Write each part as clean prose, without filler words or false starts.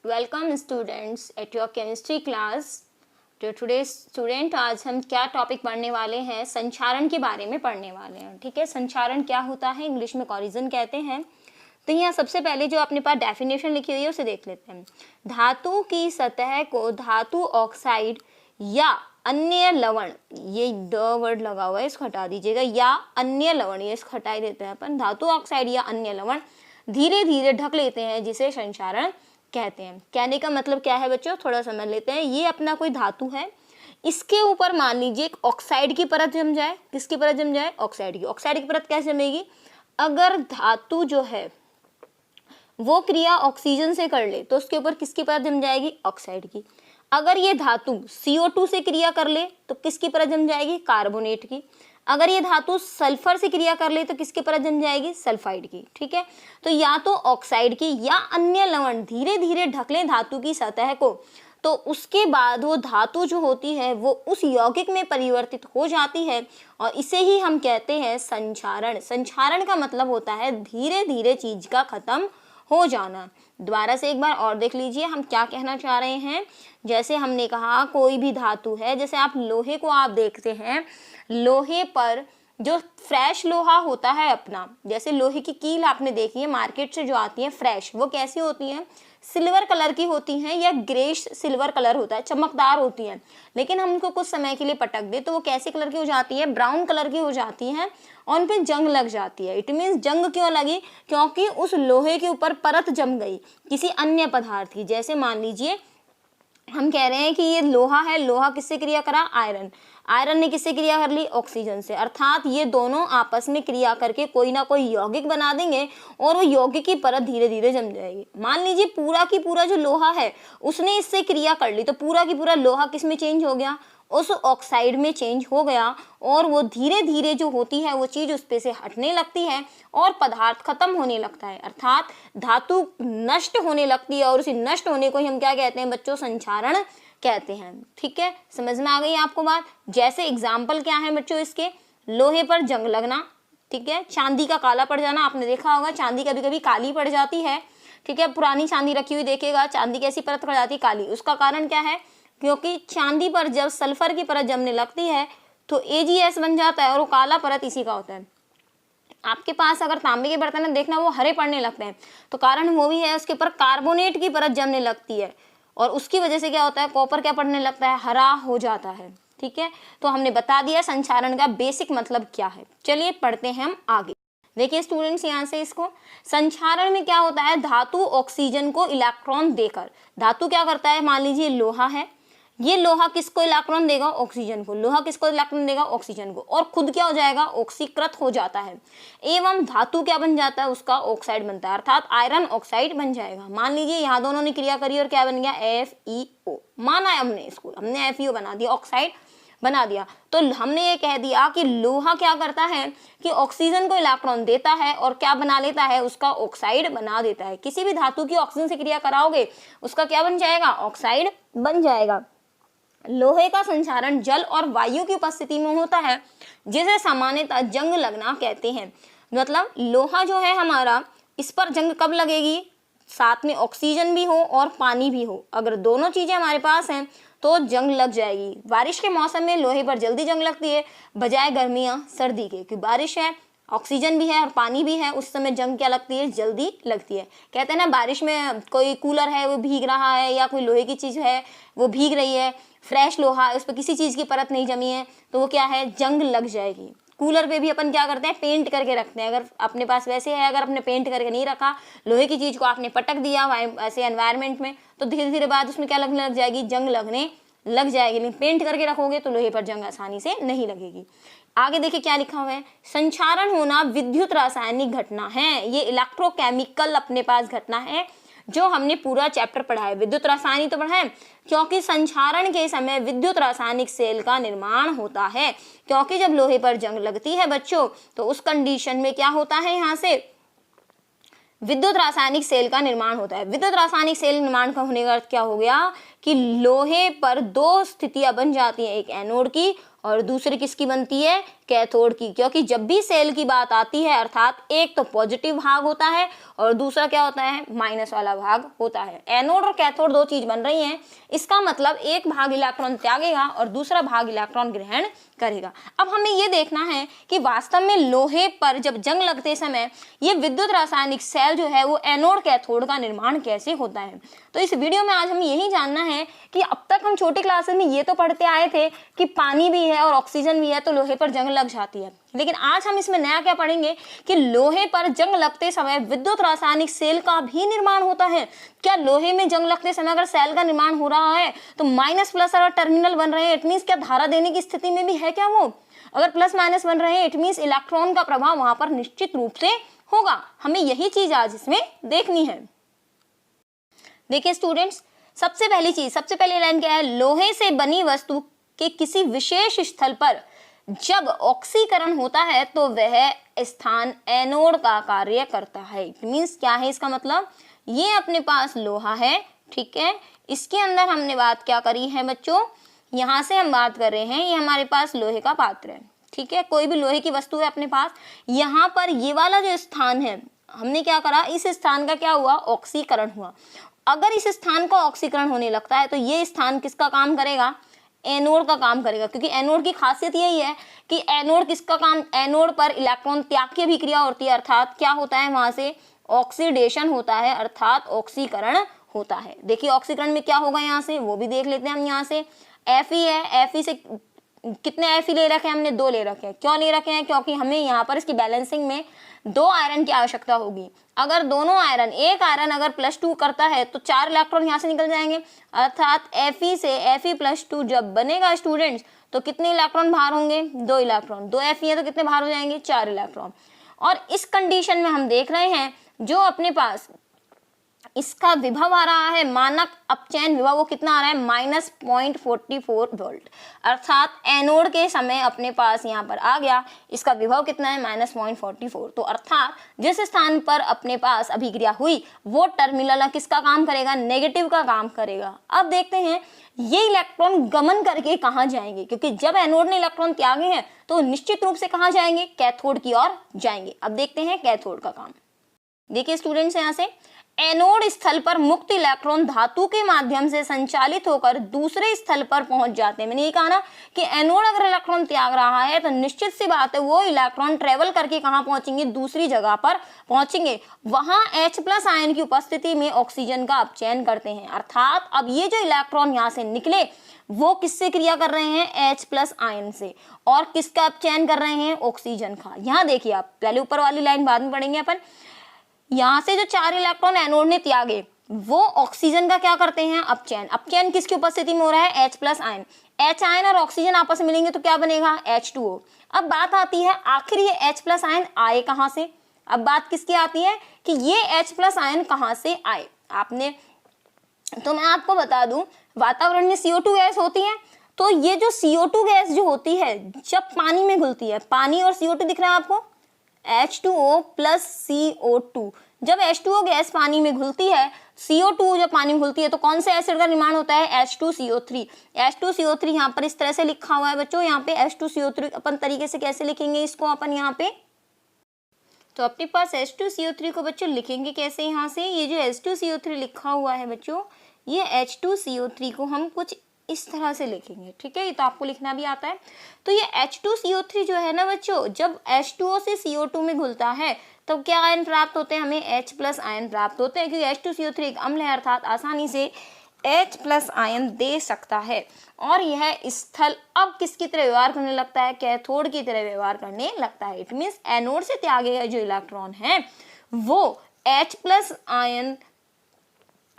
Welcome students at your chemistry class. तो today student आज हम क्या टॉपिक पढ़ने वाले हैं, संचारण के बारे में पढ़ने वाले हैं। ठीक है, संचारण क्या होता है, इंग्लिश में कोरिजन कहते हैं। तो यहाँ सबसे पहले जो अपने पास डेफिनेशन लिखी हुई है उसे देख लेते हैं। धातु की सतह को धातु ऑक्साइड या अन्य लवण, ये द वर्ड लगा हुआ है इसको हटा दीजिएगा, या अन्य लवण, ये इसको हटा ही देते हैं अपन। धातु ऑक्साइड या अन्य लवण धीरे धीरे ढक लेते हैं जिसे संचारण कहते हैं। कहने का मतलब क्या है बच्चों, थोड़ा समझ लेते हैं। ये अपना कोई धातु है, इसके ऊपर मान लीजिए एक ऑक्साइड की परत जम जाए। किसकी परत जम जाए? ऑक्साइड की। ऑक्साइड की परत कैसे जमेगी? अगर धातु जो है वो क्रिया ऑक्सीजन से कर ले तो उसके ऊपर किसकी परत जम जाएगी? ऑक्साइड की। अगर ये धातु CO2 से क्रिया कर ले तो किसकी परत जम जाएगी? कार्बोनेट की। अगर ये धातु सल्फर से क्रिया कर ले तो किसकी परत जम जाएगी? सल्फाइड की। ठीक है, तो या तो ऑक्साइड की या अन्य लवण धीरे धीरे ढक लें धातु की सतह को, तो उसके बाद वो धातु जो होती है वो उस यौगिक में परिवर्तित हो जाती है और इसे ही हम कहते हैं संचारण। संचारण का मतलब होता है धीरे धीरे चीज का खत्म हो जाना। दोबारा से एक बार और देख लीजिए हम क्या कहना चाह रहे हैं। जैसे हमने कहा कोई भी धातु है, जैसे आप लोहे को आप देखते हैं, लोहे पर जो फ्रेश लोहा होता है अपना, जैसे लोहे की कील आपने देखी है मार्केट से जो आती है फ्रेश, वो कैसी होती है? सिल्वर कलर की होती हैं या ग्रेश सिल्वर कलर होता है, चमकदार होती हैं। लेकिन हम उनको कुछ समय के लिए पटक दे तो वो कैसी कलर की हो जाती है? ब्राउन कलर की हो जाती हैं और उन पे जंग लग जाती है। इट मीन्स जंग क्यों लगी? क्योंकि उस लोहे के ऊपर परत जम गई किसी अन्य पदार्थ की। जैसे मान लीजिए हम कह रहे हैं कि ये लोहा है, लोहा किससे क्रिया करा? आयरन। आयरन ने किससे क्रिया कर ली? ऑक्सीजन से। अर्थात ये दोनों आपस में क्रिया करके कोई ना कोई यौगिक बना देंगे और वो यौगिक की परत धीरे धीरे जम जाएगी। मान लीजिए पूरा की पूरा जो लोहा है उसने इससे क्रिया कर ली तो पूरा की पूरा लोहा किस में चेंज हो गया? उस ऑक्साइड में चेंज हो गया और वो धीरे धीरे जो होती है वो चीज उस पे से हटने लगती है और पदार्थ खत्म होने लगता है। अर्थात धातु नष्ट होने लगती है और उसी नष्ट होने को ही हम क्या कहते हैं बच्चों? संचारण कहते हैं। ठीक है, समझ में आ गई आपको बात? जैसे एग्जाम्पल क्या है बच्चों इसके? लोहे पर जंग लगना, ठीक है, चांदी का काला पड़ जाना। आपने देखा होगा चांदी कभी कभी काली पड़ जाती है। ठीक है, पुरानी चांदी रखी हुई देखेगा, चांदी कैसी परत पड़ जाती है? काली। उसका कारण क्या है? क्योंकि चांदी पर जब सल्फर की परत जमने लगती है तो AgS बन जाता है और वो काला परत इसी का होता है। आपके पास अगर तांबे के बर्तन देखना वो हरे पड़ने लगते हैं तो कारण वो भी है उसके ऊपर कार्बोनेट की परत जमने लगती है और उसकी वजह से क्या होता है? कॉपर क्या पड़ने लगता है? हरा हो जाता है। ठीक है, तो हमने बता दिया संचारण का बेसिक मतलब क्या है। चलिए पढ़ते हैं हम आगे। देखिए स्टूडेंट्स, यहाँ से इसको संचारण में क्या होता है? धातु ऑक्सीजन को इलेक्ट्रॉन देकर, धातु क्या करता है? मान लीजिए लोहा है, ये लोहा किसको इलेक्ट्रॉन देगा? ऑक्सीजन को। लोहा किसको इलेक्ट्रॉन देगा? ऑक्सीजन को। और खुद क्या हो जाएगा? ऑक्सीकृत हो जाता है एवं धातु क्या बन जाता है? उसका ऑक्साइड बनता है, अर्थात आयरन ऑक्साइड बन जाएगा। मान लीजिए यहाँ दोनों ने क्रिया करी और क्या बन गया? FeO। माना है हमने इसको, हमने FeO बना दिया, ऑक्साइड बना दिया। तो हमने ये कह दिया कि लोहा क्या करता है कि ऑक्सीजन को इलेक्ट्रॉन देता है और क्या बना लेता है? उसका ऑक्साइड बना देता है। किसी भी धातु की ऑक्सीजन से क्रिया कराओगे उसका क्या बन जाएगा? ऑक्साइड बन जाएगा। लोहे का संचारण जल और वायु की उपस्थिति में होता है जिसे सामान्यतः जंग लगना कहते हैं। मतलब लोहा जो है हमारा, इस पर जंग कब लगेगी? साथ में ऑक्सीजन भी हो और पानी भी हो, अगर दोनों चीजें हमारे पास हैं तो जंग लग जाएगी। बारिश के मौसम में लोहे पर जल्दी जंग लगती है बजाय गर्मियां सर्दी के, क्योंकि बारिश है, ऑक्सीजन भी है और पानी भी है, उस समय जंग क्या लगती है? जल्दी लगती है। कहते हैं ना बारिश में कोई कूलर है वो भीग रहा है या कोई लोहे की चीज है वो भीग रही है, फ्रेश लोहा है, उस पर किसी चीज की परत नहीं जमी है तो वो क्या है? जंग लग जाएगी। कूलर पे भी अपन क्या करते हैं? पेंट करके रखते हैं। अगर अपने पास वैसे है, अगर आपने पेंट करके नहीं रखा, लोहे की चीज को आपने पटक दिया ऐसे एनवायरनमेंट में तो धीरे धीरे बाद उसमें क्या लगने लग जाएगी? जंग लगने लग जाएगी। लेकिन पेंट करके रखोगे तो लोहे पर जंग आसानी से नहीं लगेगी। आगे देखिए क्या लिखा हुआ है? संचारण होना विद्युत रासायनिक घटना है। ये इलेक्ट्रोकेमिकल अपने पास घटना है जो हमने पूरा चैप्टर पढ़ा है। विद्युत रासायनिक तो पढ़ा है क्योंकि संचारण के समय विद्युत रासायनिक सेल का निर्माण होता है। क्योंकि जब लोहे पर जंग लगती है बच्चों तो उस कंडीशन में क्या होता है? यहाँ से विद्युत रासायनिक सेल का निर्माण होता है। विद्युत रासायनिक सेल निर्माण का होने का अर्थ क्या हो गया कि लोहे पर दो स्थितियां बन जाती हैं, एक एनोड की और दूसरी किसकी बनती है, कैथोड की, क्योंकि जब भी सेल की बात आती है अर्थात एक तो पॉजिटिव भाग होता है और दूसरा क्या होता है, माइनस वाला भाग होता है। एनोड और कैथोड दो चीज बन रही हैं, इसका मतलब एक भाग इलेक्ट्रॉन त्यागेगा और दूसरा भाग इलेक्ट्रॉन ग्रहण करेगा। अब हमें ये देखना है कि वास्तव में लोहे पर जब जंग लगते समय ये विद्युत रासायनिक सेल जो है वो एनोड कैथोड का निर्माण कैसे होता है। तो इस वीडियो में आज हमें यही जानना है कि अब तक हम छोटी क्लासेस में ये तो पढ़ते आए थे कि पानी भी है और ऑक्सीजन भी है तो लोहे पर जंग लग जाती है, लेकिन आज हम इसमें नया क्या पढ़ेंगे कि लोहे पर जंग लगते समय विद्युत रासायनिक सेल का भी निर्माण होता है। क्या लोहे में जंग लगते समय अगर सेल का निर्माण हो रहा है तो माइनस प्लस अगर टर्मिनल बन रहे हैं इट मींस क्या धारा देने की स्थिति में भी है क्या वो, अगर प्लस माइनस बन रहे हैं इट मींस इलेक्ट्रॉन का प्रभाव वहां पर निश्चित रूप से होगा। हमें यही चीज आज इसमें देखनी है। देखिए स्टूडेंट्स, सबसे पहली लाइन क्या है, लोहे से बनी वस्तु के किसी विशेष स्थल पर जब ऑक्सीकरण होता है तो वह स्थान एनोड का कार्य करता है। इट मींस क्या है इसका मतलब, ये अपने पास लोहा है, ठीक है, इसके अंदर हमने बात क्या करी है बच्चों, यहाँ से हम बात कर रहे हैं, ये हमारे पास लोहे का पात्र है, ठीक है, कोई भी लोहे की वस्तु है अपने पास, यहाँ पर ये वाला जो स्थान है हमने क्या करा, इस स्थान का क्या हुआ, ऑक्सीकरण हुआ। अगर इस स्थान का ऑक्सीकरण होने लगता है तो ये स्थान किसका काम करेगा, एनोड का काम करेगा, क्योंकि एनोड की खासियत यही है कि एनोड किसका काम, एनोड पर इलेक्ट्रॉन त्याग की अभिक्रिया होती है, अर्थात क्या होता है वहां से ऑक्सीडेशन होता है, अर्थात ऑक्सीकरण होता है। देखिए ऑक्सीकरण में क्या होगा यहाँ से वो भी देख लेते हैं हम। यहाँ से Fe है, Fe से कितने Fe ले रखे हैं हमने, 2 ले रखे हैं। क्यों ले रखे हैं, क्योंकि हमें यहाँ पर इसकी बैलेंसिंग में 2 आयरन की आवश्यकता होगी। अगर दोनों आयरन, एक आयरन अगर +2 करता है तो 4 इलेक्ट्रॉन यहाँ से निकल जाएंगे, अर्थात Fe से Fe+2 जब बनेगा स्टूडेंट्स तो कितने इलेक्ट्रॉन बाहर होंगे, 2 इलेक्ट्रॉन, 2 Fe है तो कितने बाहर हो जाएंगे, 4 इलेक्ट्रॉन। और इस कंडीशन में हम देख रहे हैं जो अपने पास इसका विभव आ रहा है, मानक अपचयन विभव, वो कितना आ रहा है, -0.44 वोल्ट, अर्थात एनोड के समय अपने पास यहाँ पर आ गया, इसका विभव कितना है, -0.44। तो अर्थात जिस स्थान पर अपने पास अभिक्रिया हुई वो टर्मिनल किसका काम करेगा, नेगेटिव का काम करेगा। अब देखते हैं ये इलेक्ट्रॉन गमन करके कहाँ जाएंगे, क्योंकि जब एनोड ने इलेक्ट्रॉन त्यागे हैं तो निश्चित रूप से कहाँ जाएंगे, कैथोड की ओर जाएंगे। अब देखते हैं कैथोड का काम। देखिए स्टूडेंट्स, यहाँ से एनोड स्थल पर मुक्त इलेक्ट्रॉन धातु के माध्यम से संचालित होकर दूसरे स्थल पर पहुंच जाते हैं। मैंने ये कहा ना कि एनोड अगर इलेक्ट्रॉन त्याग रहा है तो निश्चित सी बात है वो इलेक्ट्रॉन ट्रेवल करके कहाँ पहुंचेंगे, दूसरी जगह पर पहुंचेंगे, वहां H+ आयन की उपस्थिति में ऑक्सीजन का अपचयन करते हैं। अर्थात अब ये जो इलेक्ट्रॉन यहाँ से निकले वो किससे क्रिया कर रहे हैं, H+ आयन से, और किसका अपचयन कर रहे हैं, ऑक्सीजन का। यहाँ देखिए आप, पहले ऊपर वाली लाइन बाद में पढ़ेंगे अपन। यहाँ से जो 4 इलेक्ट्रॉन एनोड ने त्यागे वो ऑक्सीजन का क्या करते हैं, अपचयन। अपचयन किसकी उपस्थिति में हो रहा है, H+ आयन। H आयन और ऑक्सीजन आपस में मिलेंगे तो क्या बनेगा, H2O। अब बात आती है आखिर ये H+ आयन आए कहाँ से। अब बात किसकी आती है कि ये H+ आयन कहाँ से आए। आपने, तो मैं आपको बता दूं, वातावरण में CO2 गैस होती है, तो ये जो CO2 गैस जो होती है जब पानी में घुलती है, पानी और CO2 दिख रहा है आपको, H2O + CO2, जब H2O गैस पानी में घुलती है, CO2 जब पानी में घुलती है तो कौन से एसिड का निर्माण होता है, H2CO3। H2CO3 यहाँ पर इस तरह से लिखा हुआ है बच्चों। यहाँ पे H2CO3 अपन तरीके से कैसे लिखेंगे इसको अपन यहाँ पे, तो अपने पास H2CO3 को बच्चों लिखेंगे कैसे, यहाँ से ये जो H2CO3 लिखा हुआ है बच्चों, ये H2CO3 को हम कुछ इस तरह से लिखेंगे, ठीक है, ये तो आपको लिखना भी आता है। तो ये H2CO3 जो है ना बच्चों, जब H2O से CO2 में घुलता है तब क्या आयन प्राप्त होते हैं, हमें H+ आयन प्राप्त होते हैं, क्योंकि H2CO3 एक अम्ल है, अर्थात आसानी से H+ आयन दे सकता है। और यह स्थल अब किसकी तरह व्यवहार करने लगता है, कैथोड की तरह व्यवहार करने लगता है। इट मीन्स एनोड से त्यागे गए जो इलेक्ट्रॉन है वो H+ आयन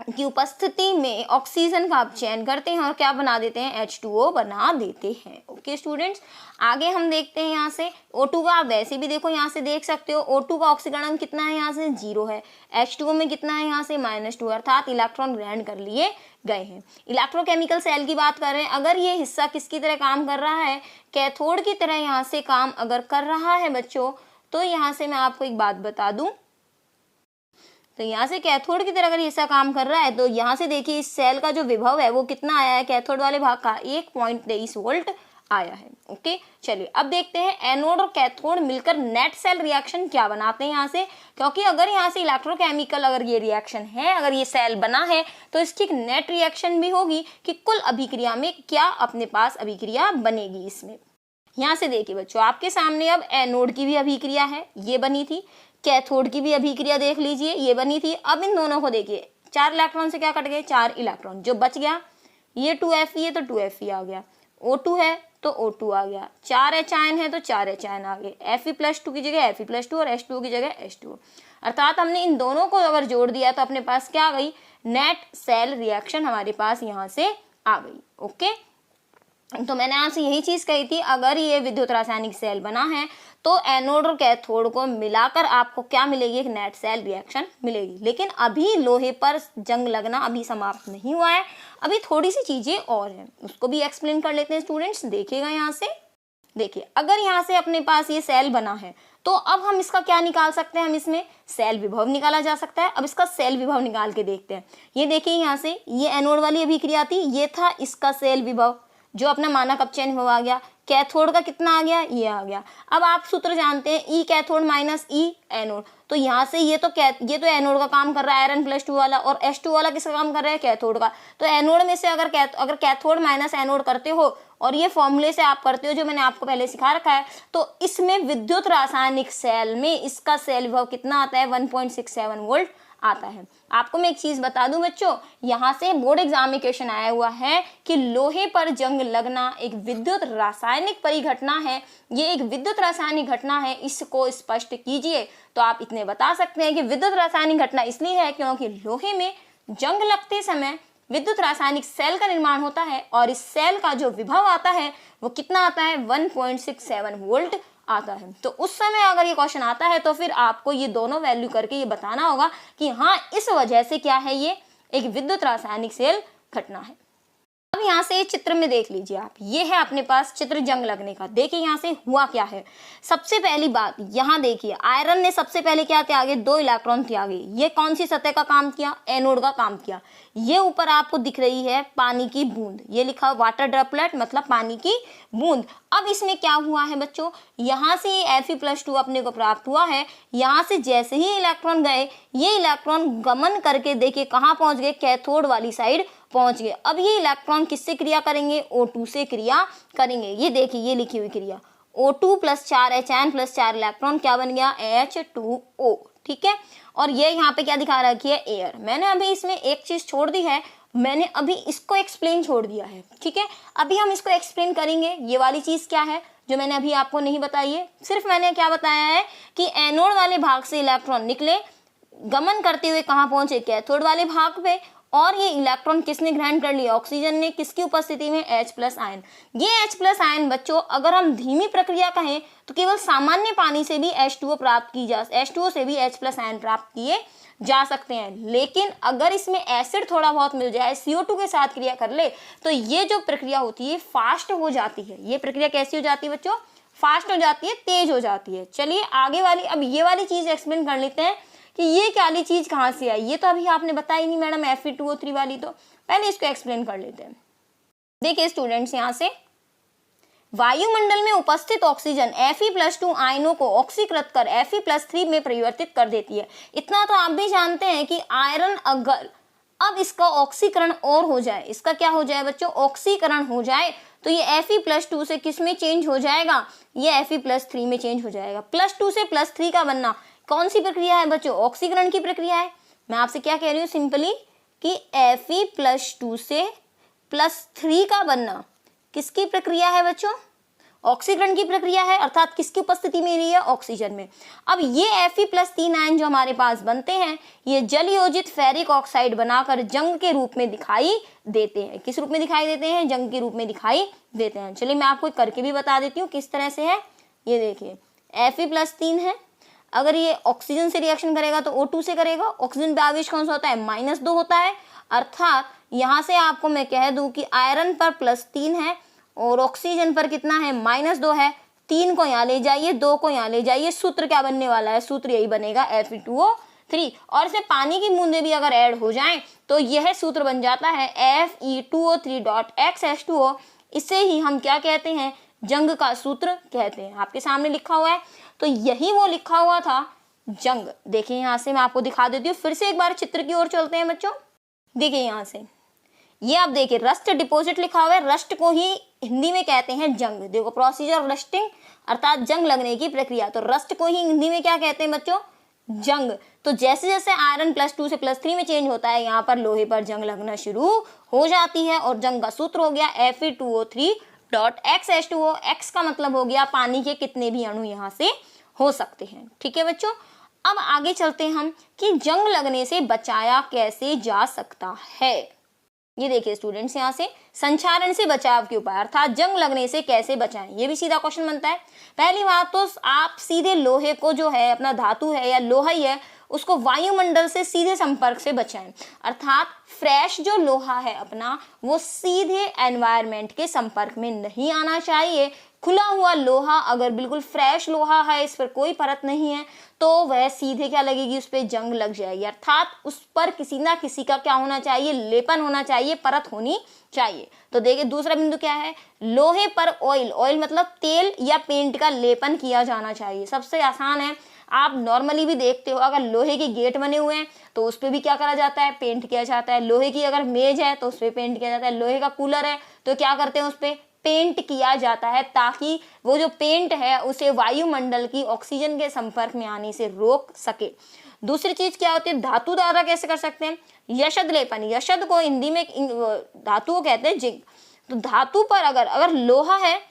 की उपस्थिति में ऑक्सीजन का अपचयन करते हैं और क्या बना देते हैं, H2O बना देते हैं। ओके स्टूडेंट्स, आगे हम देखते हैं यहाँ से O2 का। आप वैसे भी देखो यहाँ से देख सकते हो O2 का ऑक्सीकरण कितना है, यहाँ से 0 है। H2O में कितना है, यहाँ से -2, अर्थात इलेक्ट्रॉन ग्रहण कर लिए गए हैं। इलेक्ट्रोकेमिकल सेल की बात कर रहे हैं, अगर ये हिस्सा किसकी तरह काम कर रहा है, कैथोड की तरह यहाँ से काम अगर कर रहा है बच्चों, तो यहाँ से मैं आपको एक बात बता दूं, तो यहाँ से कैथोड की तरह अगर ऐसा काम कर रहा है तो यहाँ से देखिए इस सेल का जो विभव है वो कितना आया है, कैथोड वाले भाग का 1.23 वोल्ट आया है। ओके, चलिए अब देखते हैं एनोड और कैथोड मिलकर नेट सेल रिएक्शन क्या बनाते हैं यहाँ से, क्योंकि अगर यहाँ से इलेक्ट्रोकेमिकल अगर ये रिएक्शन है, अगर ये सेल बना है, तो इसकी एक नेट रिएक्शन भी होगी कि कुल अभिक्रिया में क्या अपने पास अभिक्रिया बनेगी इसमें। यहाँ से देखिए बच्चों, आपके सामने अब एनोड की भी अभिक्रिया है, ये बनी थी, कैथोड की भी अभिक्रिया देख लीजिए, ये बनी थी। अब इन दोनों को देखिए, 4 इलेक्ट्रॉन से क्या कट गए, 4 इलेक्ट्रॉन, जो बच गया ये 2Fe है तो 2Fe आ गया, O2 है तो O2 आ गया, 4 H आयन है तो 4 H आयन आ गए, Fe+2 की जगह Fe+2 और H2O की जगह H2O। अर्थात हमने इन दोनों को अगर जोड़ दिया तो अपने पास क्या आ गई, नेट सेल रिएक्शन हमारे पास यहाँ से आ गई। ओके, तो मैंने आपसे यही चीज कही थी, अगर ये विद्युत रासायनिक सेल बना है तो एनोड और कैथोड को मिलाकर आपको क्या मिलेगी, एक नेट सेल रिएक्शन मिलेगी। लेकिन अभी लोहे पर जंग लगना अभी समाप्त नहीं हुआ है, अभी थोड़ी सी चीजें और हैं, उसको भी एक्सप्लेन कर लेते हैं स्टूडेंट्स। देखिएगा यहाँ से, देखिए अगर यहाँ से अपने पास ये सेल बना है तो अब हम इसका क्या निकाल सकते हैं, हम इसमें सेल विभव निकाला जा सकता है। अब इसका सेल विभव निकाल के देखते हैं। ये देखिए यहाँ से, ये एनोड वाली अभिक्रिया थी, ये था इसका सेल विभव जो अपना मानक अपचयन विभव आ गया। कैथोड का कितना आ गया, ये आ गया। अब आप सूत्र जानते हैं, ई कैथोड माइनस ई एनोड, तो यहाँ से ये तो एनोड का काम कर रहा है Iron+2 वाला, और H2 वाला किसका काम कर रहा है, कैथोड का। तो एनोड में से अगर कैथोड माइनस एनोड करते हो और ये फॉर्मूले से आप करते हो जो मैंने आपको पहले सिखा रखा है, तो इसमें विद्युत रासायनिक सेल में इसका सेल विभव कितना आता है, 1.67 वोल्ट आता है। आपको मैं एक चीज बता दूं बच्चों, यहाँ से बोर्ड एग्जाम में क्वेश्चन आया हुआ है कि लोहे पर जंग लगना एक विद्युत रासायनिक परिघटना है, ये एक विद्युत रासायनिक घटना है, इसको स्पष्ट कीजिए। तो आप इतने बता सकते हैं कि विद्युत रासायनिक घटना इसलिए है क्योंकि लोहे में जंग लगते समय विद्युत रासायनिक सेल का निर्माण होता है, और इस सेल का जो विभव आता है वो कितना आता है, 1.67 वोल्ट आता है। तो उस समय अगर ये क्वेश्चन आता है तो फिर आपको ये दोनों वैल्यू करके ये बताना होगा कि हाँ, इस वजह से क्या है, ये एक विद्युत रासायनिक सेल घटना है। अब यहाँ से चित्र में देख लीजिए आप, ये है अपने पास चित्र जंग लगने का। देखिए यहाँ से हुआ क्या है। सबसे पहली बात यहाँ देखिए, आयरन ने सबसे पहले क्या त्यागे, 2 इलेक्ट्रॉन त्यागे। ये कौन सी सतह का काम किया, एनोड का काम किया। ये ऊपर आपको दिख रही है पानी की बूंद, ये लिखा वाटर ड्रॉपलेट मतलब पानी की बूंद। अब इसमें क्या हुआ है बच्चों, यहाँ से ये Fe+2 अपने को प्राप्त हुआ है। यहाँ से जैसे ही इलेक्ट्रॉन गए, ये इलेक्ट्रॉन गमन करके देखिए कहाँ पहुंच गए, कैथोड वाली साइड पहुंच गए। अब ये इलेक्ट्रॉन किससे क्रिया करेंगे, O2 से क्रिया करेंगे। ये देखिए, ये लिखी हुई क्रिया, O2 + 4 H आयन + 4 इलेक्ट्रॉन क्या बन गया, H2O। ठीक है, और ये यहाँ पे क्या दिखा रखी है, एयर। मैंने अभी इसमें एक चीज छोड़ दी है, मैंने अभी इसको एक्सप्लेन छोड़ दिया है। ठीक है, अभी हम इसको एक्सप्लेन करेंगे। ये वाली चीज क्या है जो मैंने अभी आपको नहीं बताई है, सिर्फ मैंने क्या बताया है कि एनोड वाले भाग से इलेक्ट्रॉन निकले, गमन करते हुए कहाँ पहुंचे, कैथोड वाले भाग पे, और ये इलेक्ट्रॉन किसने ग्रहण कर लिया, ऑक्सीजन ने, किसकी उपस्थिति में, H+ आयन। ये H+ आयन बच्चों अगर हम धीमी प्रक्रिया कहें तो केवल सामान्य पानी से भी H2O प्राप्त की जा, H2O से भी H+ आयन प्राप्त किए जा सकते हैं। लेकिन अगर इसमें एसिड थोड़ा बहुत मिल जाए, CO2 के साथ क्रिया कर ले, तो ये जो प्रक्रिया होती है फास्ट हो जाती है। ये प्रक्रिया कैसी हो जाती है बच्चों, फास्ट हो जाती है, तेज हो जाती है। चलिए आगे वाली, अब ये वाली चीज एक्सप्लेन कर लेते हैं कि ये क्या वाली चीज कहाँ से आई। ये तो अभी आपने बताई नहीं मैडम, Fe2O3 वाली, तो पहले इसको एक्सप्लेन कर लेते हैं। देखिए स्टूडेंट्स, यहाँ से वायुमंडल में उपस्थित ऑक्सीजन Fe+2 आयनों को ऑक्सीकृत कर Fe+3 में परिवर्तित कर देती है। इतना तो आप भी जानते हैं कि आयरन अगर अब इसका ऑक्सीकरण और हो जाए, इसका क्या हो जाए बच्चों, ऑक्सीकरण हो जाए, तो ये Fe+2 से किस में चेंज हो जाएगा, ये Fe+3 में चेंज हो जाएगा। +2 से +3 का बनना कौन सी प्रक्रिया है बच्चों, ऑक्सीकरण की प्रक्रिया है। मैं आपसे क्या कह रही हूँ सिंपली कि Fe+2 से +3 का बनना किसकी प्रक्रिया है बच्चों, ऑक्सीकरण की प्रक्रिया है। अर्थात किसकी उपस्थिति में रही है, ऑक्सीजन में। अब ये Fe+3 आयन जो हमारे पास बनते हैं, ये जल योजित फेरिक ऑक्साइड बनाकर जंग के रूप में दिखाई देते हैं। किस रूप में दिखाई देते हैं, जंग के रूप में दिखाई देते हैं। चलिए मैं आपको करके भी बता देती हूँ किस तरह से है। ये देखिए Fe+3 है, अगर ये ऑक्सीजन से रिएक्शन करेगा तो O2 से करेगा। ऑक्सीजन पे आवेश कौन सा होता है, -2 होता है। अर्थात यहाँ से आपको मैं कह दूं कि आयरन पर +3 है और ऑक्सीजन पर कितना है, -2 है। 3 को यहाँ ले जाइए, 2 को यहाँ ले जाइए, सूत्र क्या बनने वाला है, सूत्र यही बनेगा Fe2O3। और इसमें पानी की बूंदें भी अगर ऐड हो जाएं तो यह सूत्र बन जाता है Fe2O3.X H2O इसे ही हम क्या कहते हैं, जंग का सूत्र कहते हैं। आपके सामने लिखा हुआ है, तो यही वो लिखा हुआ था जंग। देखिए यहाँ से मैं आपको दिखा देती हूँ, फिर से एक बार चित्र की ओर चलते हैं बच्चों। देखिए यहाँ से ये आप देखिए रस्ट डिपॉजिट लिखा हुआ है, रस्ट को ही हिंदी में कहते हैं जंग। देखो प्रोसीजर रस्टिंग अर्थात जंग लगने की प्रक्रिया, तो रस्ट को ही हिंदी में क्या कहते हैं बच्चों, जंग। तो जैसे जैसे आयरन +2 से +3 में चेंज होता है, यहाँ पर लोहे पर जंग लगना शुरू हो जाती है। और जंग का सूत्र हो गया Fe2O3.X H2O। X का मतलब हो गया पानी के कितने भी अणु यहाँ से हो सकते हैं। ठीक है बच्चों, अब आगे चलते हैं हम कि जंग लगने से बचाया कैसे जा सकता है। ये देखिए स्टूडेंट्स, यहाँ से संचारण से बचाव के उपाय अर्थात जंग लगने से कैसे बचाएं, ये भी सीधा क्वेश्चन बनता है। पहली बात तो आप सीधे लोहे को जो है अपना धातु है या लोहा ही है उसको वायुमंडल से सीधे संपर्क से बचाएं। अर्थात फ्रेश जो लोहा है अपना वो सीधे एनवायरनमेंट के संपर्क में नहीं आना चाहिए। खुला हुआ लोहा अगर बिल्कुल फ्रेश लोहा है, इस पर कोई परत नहीं है, तो वह सीधे क्या लगेगी, उस पर जंग लग जाएगी। अर्थात उस पर किसी ना किसी का क्या होना चाहिए, लेपन होना चाहिए, परत होनी चाहिए। तो देखिए दूसरा बिंदु क्या है, लोहे पर ऑयल, ऑयल मतलब तेल या पेंट का लेपन किया जाना चाहिए। सबसे आसान है, आप नॉर्मली भी देखते हो अगर लोहे के गेट बने हुए हैं तो उस पर भी क्या करा जाता है, पेंट किया जाता है। लोहे की अगर मेज है तो उस पर पेंट किया जाता है। लोहे का कूलर है तो क्या करते हैं, उस पर पेंट किया जाता है ताकि वो जो पेंट है उसे वायुमंडल की ऑक्सीजन के संपर्क में आने से रोक सके। दूसरी चीज क्या होती है, धातु द्वारा कैसे कर सकते हैं, यशद लेपन। यशद को हिंदी में धातु को कहते हैं जिंक। तो धातु पर अगर लोहा है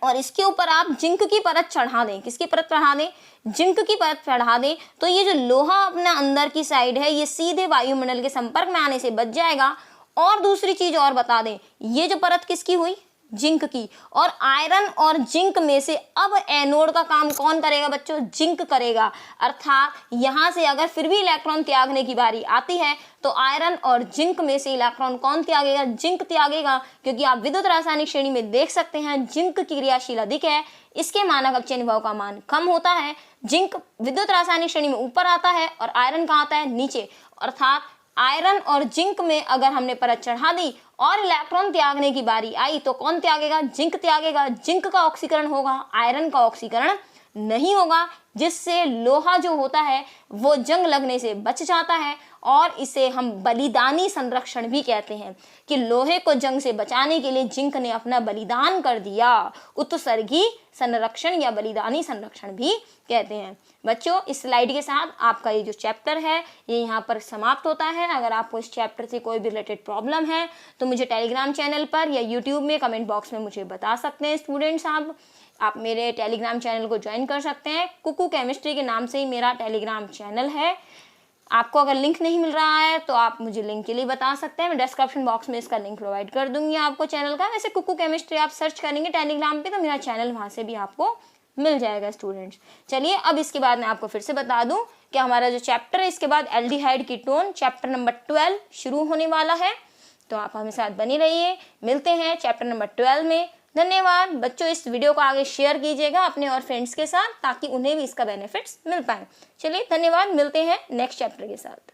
और इसके ऊपर आप जिंक की परत चढ़ा दें, किसकी परत चढ़ा दें, जिंक की परत चढ़ा दें, तो ये जो लोहा अपना अंदर की साइड है ये सीधे वायुमंडल के संपर्क में आने से बच जाएगा। और दूसरी चीज और बता दें, ये जो परत किसकी हुई, जिंक की। और आयरन और जिंक में से अब एनोड का काम कौन करेगा बच्चों, जिंक करेगा। अर्थात यहाँ से अगर फिर भी इलेक्ट्रॉन त्यागने की बारी आती है तो आयरन और जिंक में से इलेक्ट्रॉन कौन त्यागेगा, जिंक त्यागेगा। क्योंकि आप विद्युत रासायनिक श्रेणी में देख सकते हैं जिंक की क्रियाशील अधिक है, इसके मानक अपचयन विभव का मान कम होता है। जिंक विद्युत रासायनिक श्रेणी में ऊपर आता है और आयरन कहाँ आता है, नीचे। अर्थात आयरन और जिंक में अगर हमने परत चढ़ा दी और इलेक्ट्रॉन त्यागने की बारी आई तो कौन त्यागेगा, जिंक त्यागेगा। जिंक का ऑक्सीकरण होगा, आयरन का ऑक्सीकरण नहीं होगा, जिससे लोहा जो होता है वो जंग लगने से बच जाता है। और इसे हम बलिदानी संरक्षण भी कहते हैं कि लोहे को जंग से बचाने के लिए जिंक ने अपना बलिदान कर दिया। उत्सर्गी संरक्षण या बलिदानी संरक्षण भी कहते हैं। बच्चों इस स्लाइड के साथ आपका ये जो चैप्टर है ये यहाँ पर समाप्त होता है। अगर आपको इस चैप्टर से कोई भी रिलेटेड प्रॉब्लम है तो मुझे टेलीग्राम चैनल पर या यूट्यूब में कमेंट बॉक्स में मुझे बता सकते हैं स्टूडेंट्स। आप मेरे टेलीग्राम चैनल को ज्वाइन कर सकते हैं, कुकू केमिस्ट्री के नाम से ही मेरा टेलीग्राम चैनल है। आपको अगर लिंक नहीं मिल रहा है तो आप मुझे लिंक के लिए बता सकते हैं, मैं डिस्क्रिप्शन बॉक्स में इसका लिंक प्रोवाइड कर दूंगी आपको चैनल का। वैसे कुकू केमिस्ट्री आप सर्च करेंगे टेलीग्राम पे तो मेरा चैनल वहाँ से भी आपको मिल जाएगा स्टूडेंट्स। चलिए अब इसके बाद मैं आपको फिर से बता दूं कि हमारा जो चैप्टर है इसके बाद एल्डिहाइड कीटोन चैप्टर नंबर 12 शुरू होने वाला है, तो आप हमें साथ बने रहिए। मिलते हैं चैप्टर नंबर 12 में। धन्यवाद बच्चों, इस वीडियो को आगे शेयर कीजिएगा अपने और फ्रेंड्स के साथ ताकि उन्हें भी इसका बेनिफिट्स मिल पाए। चलिए धन्यवाद, मिलते हैं नेक्स्ट चैप्टर के साथ।